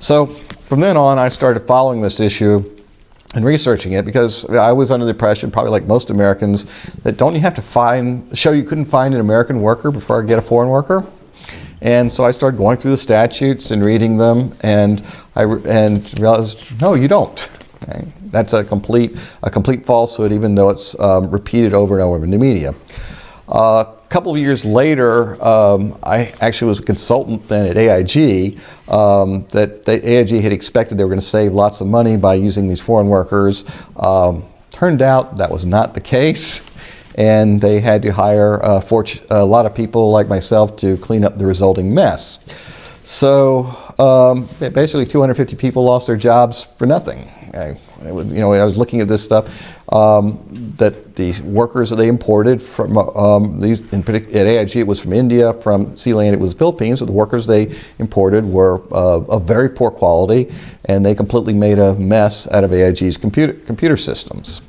So from then on, I started following this issue and researching it, because I was under the impression, probably like most Americans, that don't you have to show you couldn't find an American worker before I get a foreign worker? And so I started going through the statutes and reading them, and realized, no, you don't. Okay? That's a complete falsehood, even though it's repeated over and over in the media. A couple of years later, I actually was a consultant then at AIG, that AIG had expected they were going to save lots of money by using these foreign workers. Turned out that was not the case, and they had to hire a lot of people like myself to clean up the resulting mess. So basically 250 people lost their jobs for nothing. I was looking at this stuff, that the workers that they imported from at AIG, it was from India, from Sealand it was the Philippines, but the workers they imported were of very poor quality, and they completely made a mess out of AIG's computer systems.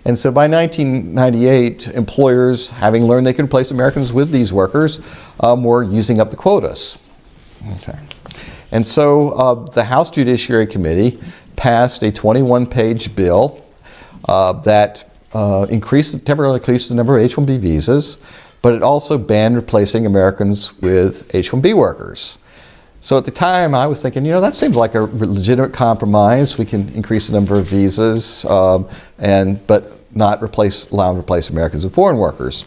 And so by 1998, employers, having learned they could replace Americans with these workers, were using up the quotas. Okay. And so the House Judiciary Committee passed a 21-page bill that temporarily increased the number of H-1B visas, but it also banned replacing Americans with H-1B workers. So at the time, I was thinking, that seems like a legitimate compromise. We can increase the number of visas, but not allow them to replace Americans with foreign workers.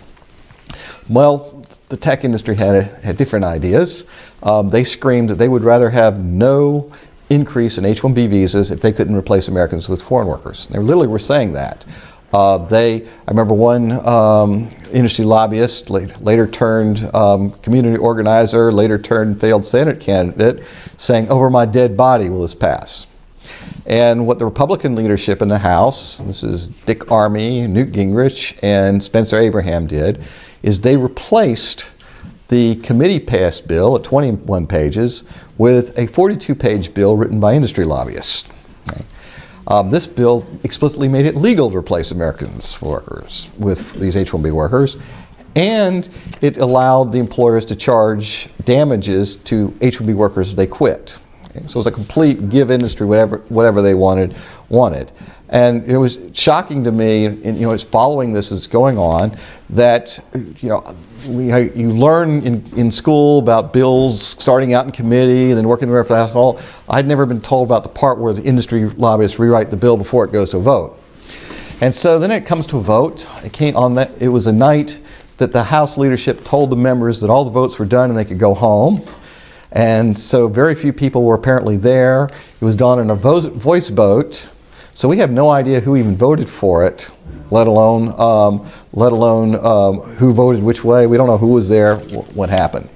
Well, the tech industry had different ideas. They screamed that they would rather have no increase in H-1B visas if they couldn't replace Americans with foreign workers. They literally were saying that. I remember one industry lobbyist, later turned community organizer, later turned failed Senate candidate, saying, "Over my dead body will this pass." And what the Republican leadership in the House, this is Dick Armey, Newt Gingrich, and Spencer Abraham did, is they replaced the committee-passed bill at 21 pages with a 42-page bill written by industry lobbyists. Okay. This bill explicitly made it legal to replace Americans workers with these H-1B workers, and it allowed the employers to charge damages to H-1B workers if they quit. Okay. So it was a complete give industry whatever they wanted. And it was shocking to me, and as following this is going on, that you learn in school about bills starting out in committee and then working their way up to the House and all. I'd never been told about the part where the industry lobbyists rewrite the bill before it goes to a vote. And so then it comes to a vote. It was a night that the House leadership told the members that all the votes were done and they could go home. And so very few people were apparently there. It was done in a voice vote. So we have no idea who even voted for it, let alone who voted which way. We don't know who was there, what happened.